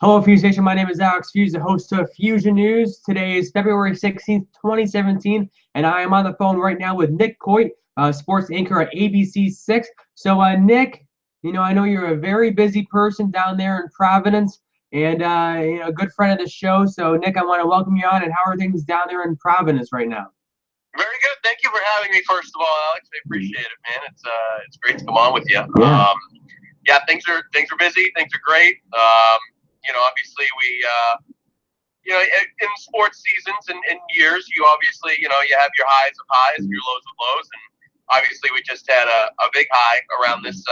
Hello, Feuzion. My name is Alex Fuse, the host of Feuzion News. Today is February 16th, 2017, and I am on the phone right now with Nick Coit, sports anchor at ABC6. So, Nick, I know you're a very busy person down there in Providence, and a good friend of the show. So, Nick, I want to welcome you on. And how are things down there in Providence right now? Very good. Thank you for having me. First of all, Alex, I appreciate it, man. It's great to come on with you. Yeah. Yeah, things are busy. Things are great. Obviously in sports seasons and years, you obviously, you have your highs of highs, your lows of lows, and obviously we just had a big high around this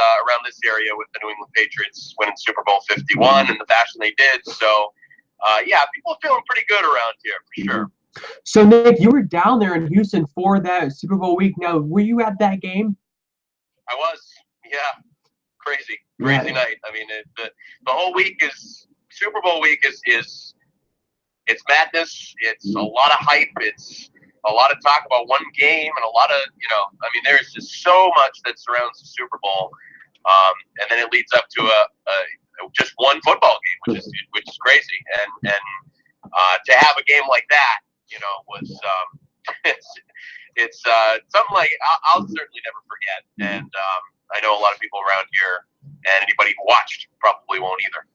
area with the New England Patriots winning Super Bowl 51 in the fashion they did. So, people are feeling pretty good around here for sure. So, Nick, you were down there in Houston for that Super Bowl week. Now, were you at that game? I was, yeah. Crazy night. I mean, the whole week is Super Bowl week is it's madness. It's a lot of hype. It's a lot of talk about one game and a lot of there's just so much that surrounds the Super Bowl, and then it leads up to a just one football game, which is crazy. And to have a game like that, was it's something like I'll certainly never forget. And I know a lot of people around here and anybody who watched probably won't either.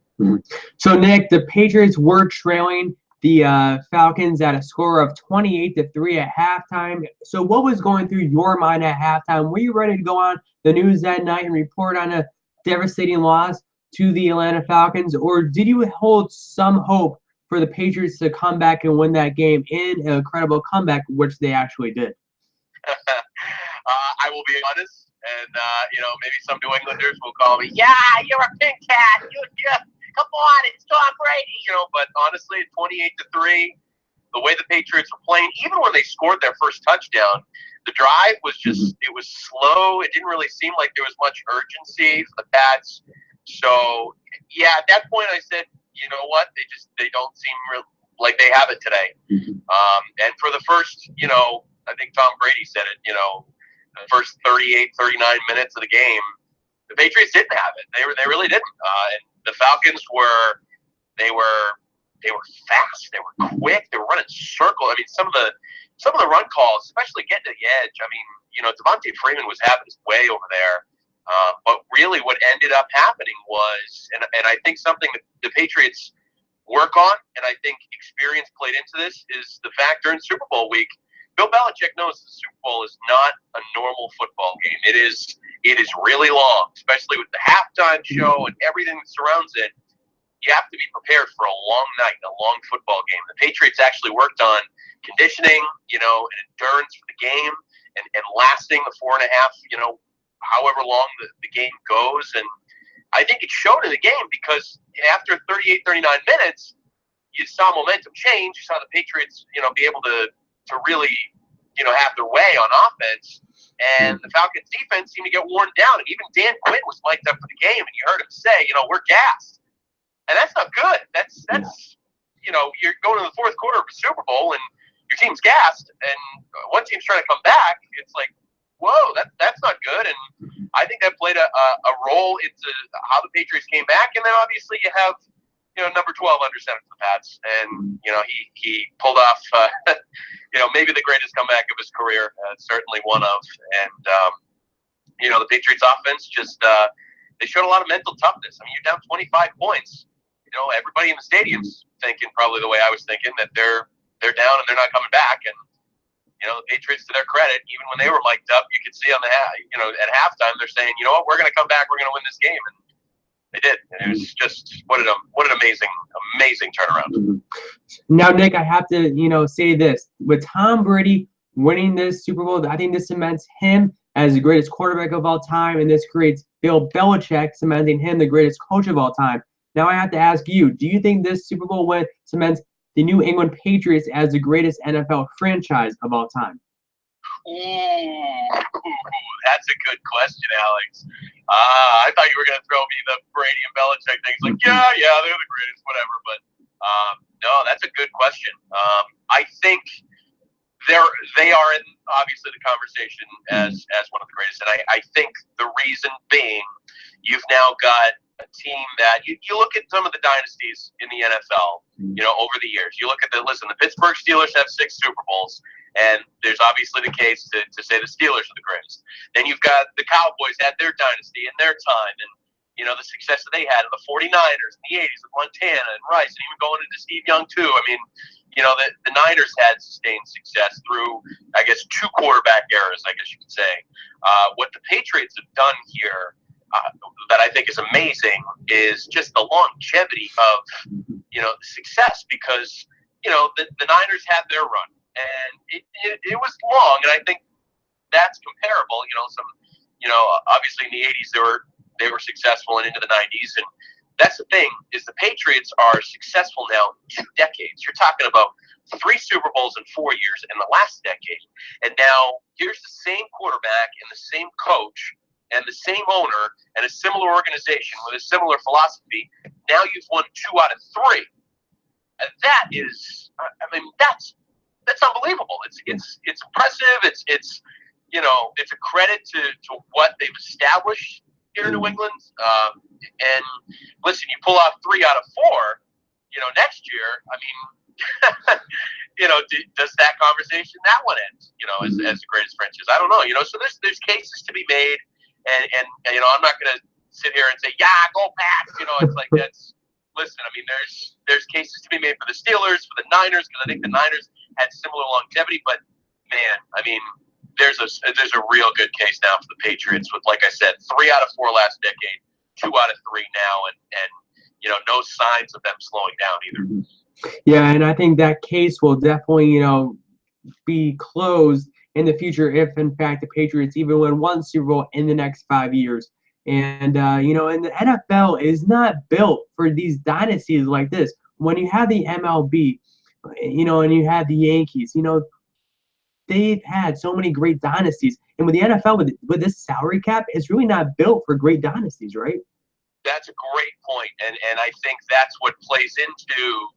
So, Nick, the Patriots were trailing the Falcons at a score of 28-3 at halftime. So what was going through your mind at halftime? Were you ready to go on the news that night and report on a devastating loss to the Atlanta Falcons, or did you hold some hope for the Patriots to come back and win that game in an incredible comeback, which they actually did? I will be honest. And, maybe some New Englanders will call me, yeah, you're a pink cat. Come on, it's Tom Brady. But honestly, at 28-3, the way the Patriots were playing, even when they scored their first touchdown, the drive was it was slow. It didn't really seem like there was much urgency for the Pats. So, yeah, at that point I said, you know what? They don't seem like they have it today. And for the first, I think Tom Brady said it, the first 38, 39 minutes of the game, the Patriots didn't have it. They really didn't. And the Falcons were fast. They were quick. They were running circles. I mean, some of the run calls, especially getting to the edge. I mean, Devontae Freeman was having his way over there. But really, what ended up happening was, and I think something that the Patriots work on, and I think experience played into this, is the fact during Super Bowl week, Bill Belichick knows the Super Bowl is not a normal football game. It is really long, especially with the halftime show and everything that surrounds it. You have to be prepared for a long night, a long football game. The Patriots actually worked on conditioning, and endurance for the game and lasting the 4.5, however long the game goes. And I think it showed in the game because after 38, 39 minutes, you saw momentum change. You saw the Patriots, be able to really, have their way on offense. And the Falcons defense seemed to get worn down. And even Dan Quinn was mic'd up for the game, and you heard him say, we're gassed. And that's not good. That's you're going to the fourth quarter of a Super Bowl, and your team's gassed. And one team's trying to come back. It's like, whoa, that's not good. And I think that played a role into how the Patriots came back. And then obviously you have, number 12 under center for the Pats. And, he pulled off, maybe the greatest comeback of his career, certainly one of. And, the Patriots offense just, they showed a lot of mental toughness. I mean, you're down 25 points. Everybody in the stadium's thinking probably the way I was thinking, that they're down and they're not coming back. And, the Patriots, to their credit, even when they were mic'd up, you could see on at halftime, they're saying, you know what, we're going to come back, we're going to win this game. And they did. And it was just, what an amazing turnaround. Now, Nick, I have to, say this. With Tom Brady winning this Super Bowl, I think this cements him as the greatest quarterback of all time, and this creates Bill Belichick cementing him the greatest coach of all time. Now I have to ask you, do you think this Super Bowl win cements the New England Patriots as the greatest NFL franchise of all time? Ooh, that's a good question, Alex. I thought you were going to throw me the Brady and Belichick thing. It's like, yeah, they're the greatest, whatever. But no, that's a good question. I think they are in, obviously, the conversation as one of the greatest. And I think the reason being, you've now got a team that you look at some of the dynasties in the NFL, over the years. You look at the Pittsburgh Steelers have 6 Super Bowls, and there's obviously the case to say the Steelers are the greatest. Then you've got the Cowboys had their dynasty in their time, and the success that they had, in the 49ers in the 80s with Montana and Rice, and even going into Steve Young too. I mean, the Niners had sustained success through, I guess, 2 quarterback eras, I guess you could say. What the Patriots have done here that I think is amazing is just the longevity of, success, because, the Niners had their run, and it was long, and I think that's comparable. Obviously in the 80s they were successful, and into the 90s, and that's the thing, is the Patriots are successful now in 2 decades. You're talking about 3 Super Bowls in 4 years in the last decade, and now here's the same quarterback and the same coach and the same owner and a similar organization with a similar philosophy. Now you've won 2 out of 3. And that is, that's unbelievable. It's impressive. It's a credit to what they've established here in New England. And listen, you pull off 3 out of 4, next year. I mean, does that conversation, that one end, as the greatest franchise? I don't know. So there's cases to be made, and I'm not going to sit here and say, yeah, go Pats. It's like that's. Listen, I mean, there's cases to be made for the Steelers, for the Niners, because I think the Niners had similar longevity. But man, I mean, there's a real good case now for the Patriots with, like I said, 3 out of 4 last decade, 2 out of 3 now, and no signs of them slowing down either. Yeah, and I think that case will definitely be closed in the future if, in fact, the Patriots even win 1 Super Bowl in the next 5 years. And, and the NFL is not built for these dynasties like this. When you have the MLB, and you have the Yankees, they've had so many great dynasties. And with the NFL, with this salary cap, it's really not built for great dynasties, right? That's a great point. And I think that's what plays into,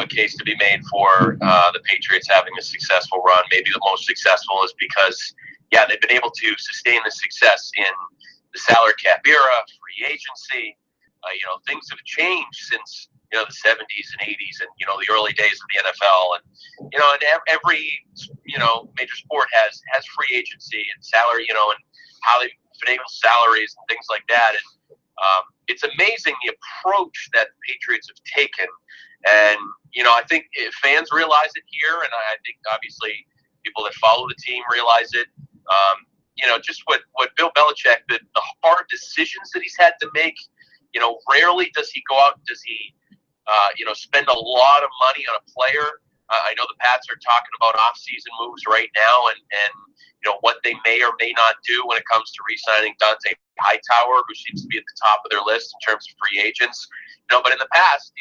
a case to be made for the Patriots having a successful run. Maybe the most successful is because, they've been able to sustain the success in the salary cap era, free agency. Things have changed since the 70s and 80s, and the early days of the NFL, and every major sport has free agency and salary, and how they finagle salaries and things like that. And it's amazing the approach that the Patriots have taken, and I think fans realize it here, and I think obviously people that follow the team realize it. Just what Bill Belichick, the hard decisions that he's had to make. Rarely does he go out and does he, spend a lot of money on a player. I know the Pats are talking about off-season moves right now, and what they may or may not do when it comes to re-signing Dante Hightower, who seems to be at the top of their list in terms of free agents. But in the past,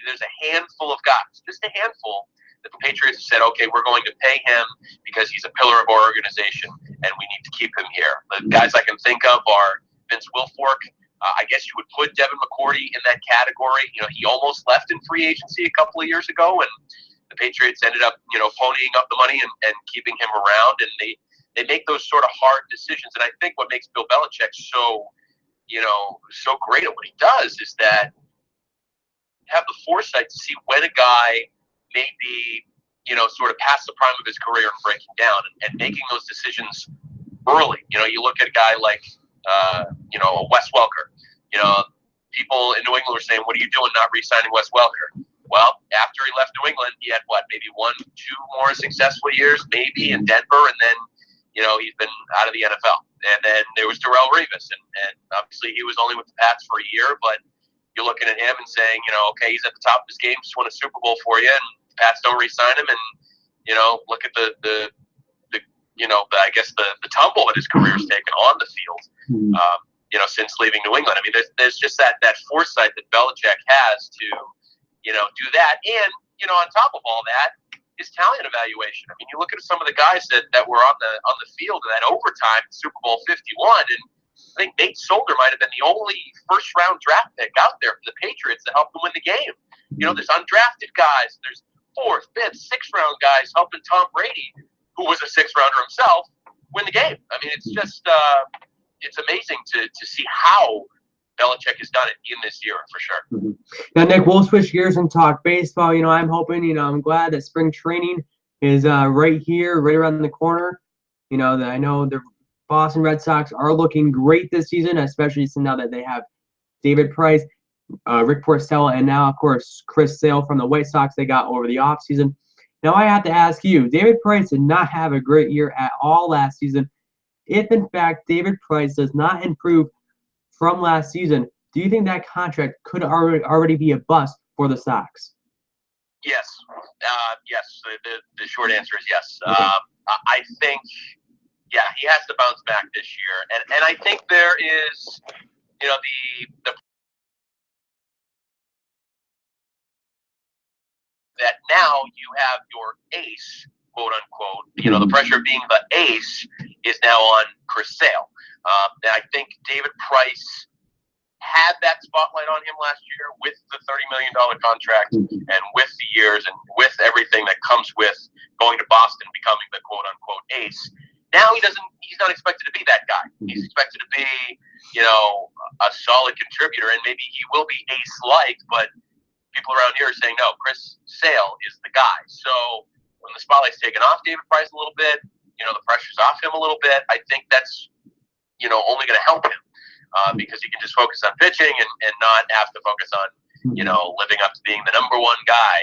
there's a handful of guys, just a handful, that the Patriots have said, okay, we're going to pay him because he's a pillar of our organization, and we need to keep him here. The guys I can think of are Vince Wilfork. I guess you would put Devin McCourty in that category. He almost left in free agency a couple of years ago, and the Patriots ended up, ponying up the money and keeping him around, and they make those sort of hard decisions. And I think what makes Bill Belichick so great at what he does is that have the foresight to see when a guy may be, sort of past the prime of his career and breaking down, and making those decisions early. You look at a guy like, Wes Welker. People in New England were saying, what are you doing not re-signing Wes Welker? Well, after he left New England, he had maybe 1, 2 more successful years, maybe in Denver, and then, he's been out of the NFL. And then there was Darrelle Revis, and obviously he was only with the Pats for a year, but you're looking at him and saying, okay, he's at the top of his game, just won a Super Bowl for you, and the Pats don't re-sign him, and, look at the I guess the tumble that his career has taken on the field, since leaving New England. I mean, there's just that foresight that Belichick has to, do that. And, on top of all that, his talent evaluation. I mean, you look at some of the guys that were on the field in that overtime Super Bowl 51, and I think Nate Solder might have been the only first-round draft pick out there for the Patriots that helped them win the game. There's undrafted guys. There's 4th, 5th, 6th round guys helping Tom Brady, who was a 6th rounder himself, win the game. I mean, it's just it's amazing to see how Belichick has done it in this year for sure. Mm-hmm. Now, Nick, we'll switch gears and talk baseball. I'm hoping, I'm glad that spring training is right here, right around the corner. That I know the Boston Red Sox are looking great this season, especially now that they have David Price, Rick Porcello, and now, of course, Chris Sale from the White Sox they got over the offseason. Now, I have to ask you, David Price did not have a great year at all last season. If, in fact, David Price does not improve from last season, do you think that contract could already be a bust for the Sox? Yes. Yes. The short answer is yes. Okay. I think, yeah, he has to bounce back this year. And I think there is, the that now you have your ace, quote unquote, the pressure of being the ace is now on Chris Sale. And I think David Price had that spotlight on him last year with the $30 million contract and with the years and with everything that comes with going to Boston, becoming the quote unquote ace. Now he's not expected to be that guy. He's expected to be, a solid contributor, and maybe he will be ace-like, but people around here are saying, no, Chris Sale is the guy. So when the spotlight's taken off David Price a little bit, the pressure's off him a little bit, I think that's, only going to help him. Because he can just focus on pitching and not have to focus on, living up to being the number one guy.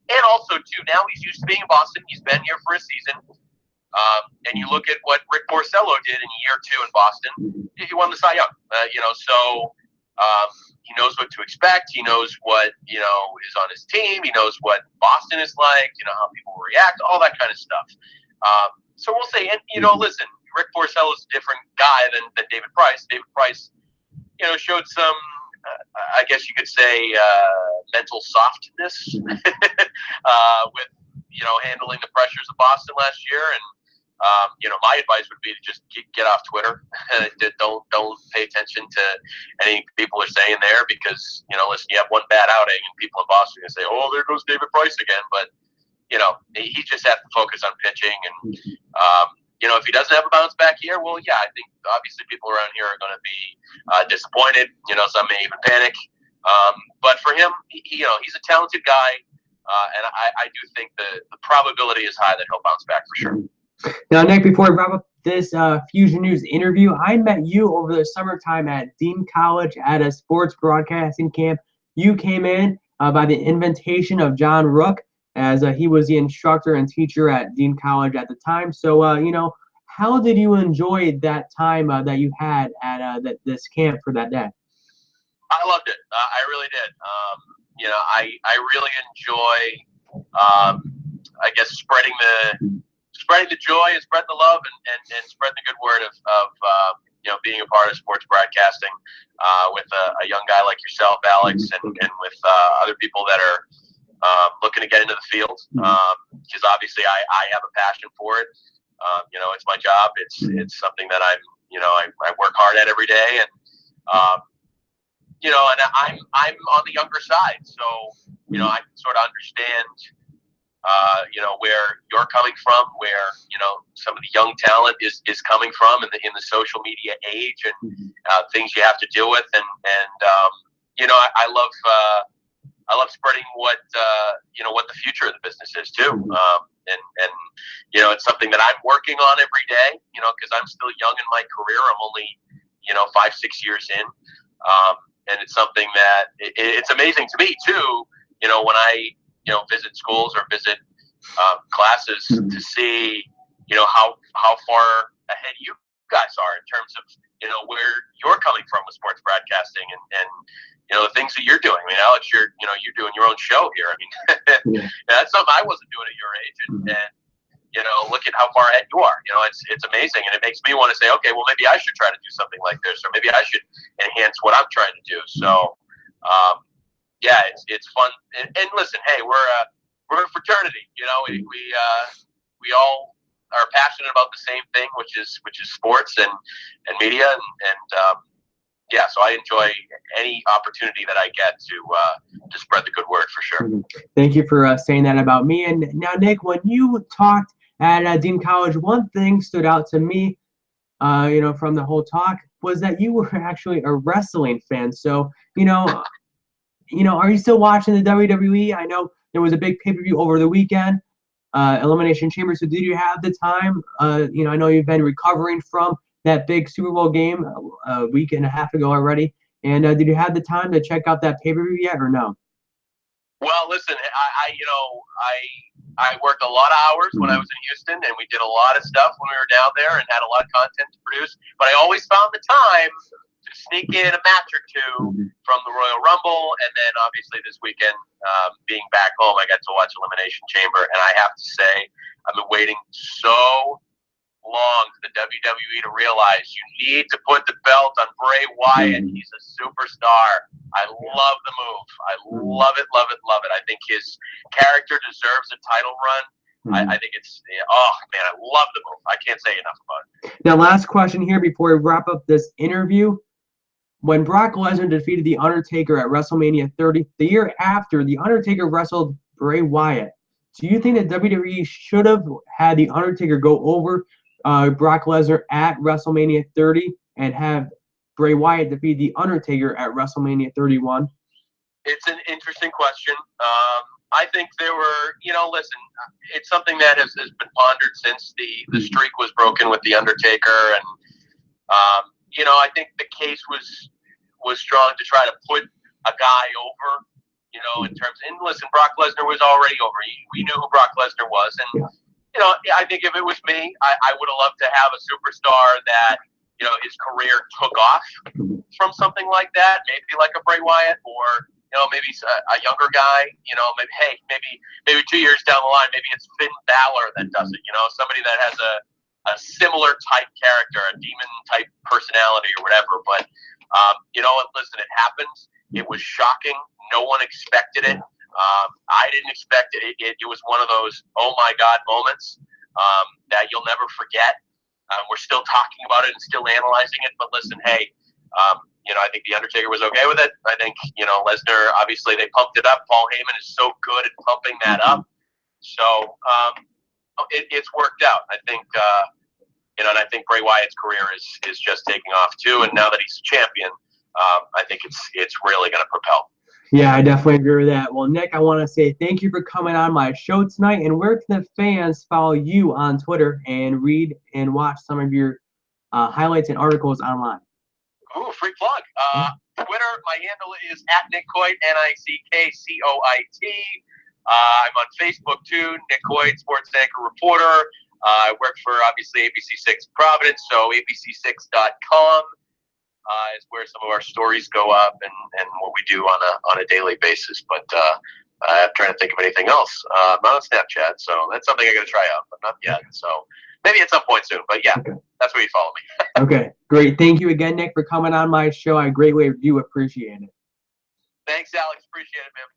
And also, too, now he's used to being in Boston. He's been here for a season. And you look at what Rick Porcello did in year 2 in Boston. He won the Cy Young. So he knows what to expect. He knows what, is on his team. He knows what Boston is like, how people will react, all that kind of stuff. So we'll see. And, listen, Rick Porcello is a different guy than David Price. David Price, showed some, I guess you could say, mental softness with, handling the pressures of Boston last year. And, my advice would be to just get off Twitter. Don't pay attention to anything people are saying there because, listen, you have one bad outing and people in Boston are going to say, oh, there goes David Price again. But, he just has to focus on pitching. And, if he doesn't have a bounce back year, well, yeah, I think obviously people around here are going to be disappointed. Some may even panic. But for him, he's a talented guy. And I do think the probability is high that he'll bounce back for sure. Now, Nick, before we wrap up this Feuzion News interview, I met you over the summertime at Dean College at a sports broadcasting camp. You came in by the invitation of John Rook, as he was the instructor and teacher at Dean College at the time. So, how did you enjoy that time that you had at this camp for that day? I loved it. I really did. I really enjoy, I guess, spreading the joy and spreading the love and spreading the good word of being a part of sports broadcasting with a young guy like yourself, Alex, and with other people that are looking to get into the field, because obviously I have a passion for it. It's my job. It's something that I work hard at every day, and and I'm on the younger side, so I can sort of understand where you're coming from, where some of the young talent is coming from in the social media age, and things you have to deal with, and I love spreading what the future of the business is too. And it's something that I'm working on every day, because I'm still young in my career. I'm only, 5-6 years in. And it's something that it's amazing to me too, when I, visit schools or visit classes to see, how far ahead you guys are in terms of, where you're coming from with sports broadcasting and the things that you're doing. I mean, Alex, you're doing your own show here. I mean, that's something I wasn't doing at your age. And look at how far ahead you are. It's amazing. And it makes me want to say, okay, well, maybe I should try to do something like this, or maybe I should enhance what I'm trying to do. So, it's fun. And listen, hey, we're a fraternity. We all are passionate about the same thing, which is sports and media. So I enjoy any opportunity that I get to spread the good word for sure. Thank you for saying that about me. And now, Nick, when you talked at Dean College, one thing stood out to me. from the whole talk was that you were actually a wrestling fan. So, are you still watching the WWE? I know there was a big pay-per-view over the weekend, Elimination Chamber. So did you have the time? I know you've been recovering from that big Super Bowl game a week and a half ago already. And did you have the time to check out that pay-per-view yet or no? Well, listen, I worked a lot of hours when I was in Houston, and we did a lot of stuff when we were down there and had a lot of content to produce. But I always found the time to sneak in a match or two from the Royal Rumble, and then obviously this weekend, being back home, I got to watch Elimination Chamber, and I have to say, I've been waiting so long for the WWE to realize you need to put the belt on Bray Wyatt. He's a superstar. I love the move. I love it, love it, love it. I think his character deserves a title run. I think it's, oh man, I love the move. I can't say enough about it. Now, last question here before we wrap up this interview. When Brock Lesnar defeated The Undertaker at WrestleMania 30, the year after, The Undertaker wrestled Bray Wyatt. Do you think that WWE should have had The Undertaker go over Brock Lesnar at WrestleMania 30 and have Bray Wyatt defeat The Undertaker at WrestleMania 31? It's an interesting question. I think there were, listen, it's something that has been pondered since the streak was broken with The Undertaker. And, I think the case was strong to try to put a guy over, in terms. And listen, Brock Lesnar was already over. We knew who Brock Lesnar was. And, I think if it was me, I would have loved to have a superstar that, his career took off from something like that, maybe like a Bray Wyatt or, maybe a younger guy, maybe 2 years down the line, maybe it's Finn Balor that does it, somebody that has a similar type character, a demon type personality or whatever. But, listen, it happens. It was shocking. No one expected it. I didn't expect it. It was one of those, oh my God moments that you'll never forget. We're still talking about it and still analyzing it. But listen, hey, I think The Undertaker was okay with it. I think, Lesnar, obviously they pumped it up. Paul Heyman is so good at pumping that up. So it's worked out. I think, and I think Bray Wyatt's career is just taking off too. And now that he's a champion, I think it's really going to propel. Yeah, I definitely agree with that. Well, Nick, I want to say thank you for coming on my show tonight. And where can the fans follow you on Twitter and read and watch some of your highlights and articles online? Ooh, free plug. Twitter, my handle is @NickCoit, NickCoit. I'm on Facebook too, Nick Coit, sports anchor reporter. I work for obviously ABC6 Providence, so ABC6.com. Is where some of our stories go up and what we do on a daily basis. But I'm trying to think of anything else. I'm not on Snapchat, so that's something I got to try out, but not yet. So maybe at some point soon. But yeah, that's where you follow me. Okay, great. Thank you again, Nick, for coming on my show. I greatly do appreciate it. Thanks, Alex. Appreciate it, man.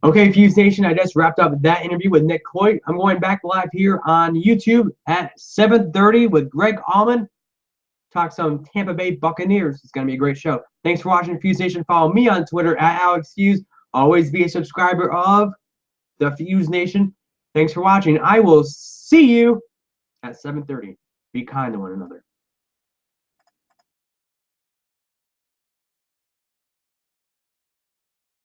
Okay, Fuse Nation, I just wrapped up that interview with Nick Coit. I'm going back live here on YouTube at 7:30 with Greg Allman. Talk some Tampa Bay Buccaneers. It's going to be a great show. Thanks for watching Fuse Nation. Follow me on Twitter @AlexFuse. Always be a subscriber of the Fuse Nation. Thanks for watching. I will see you at 7:30. Be kind to one another.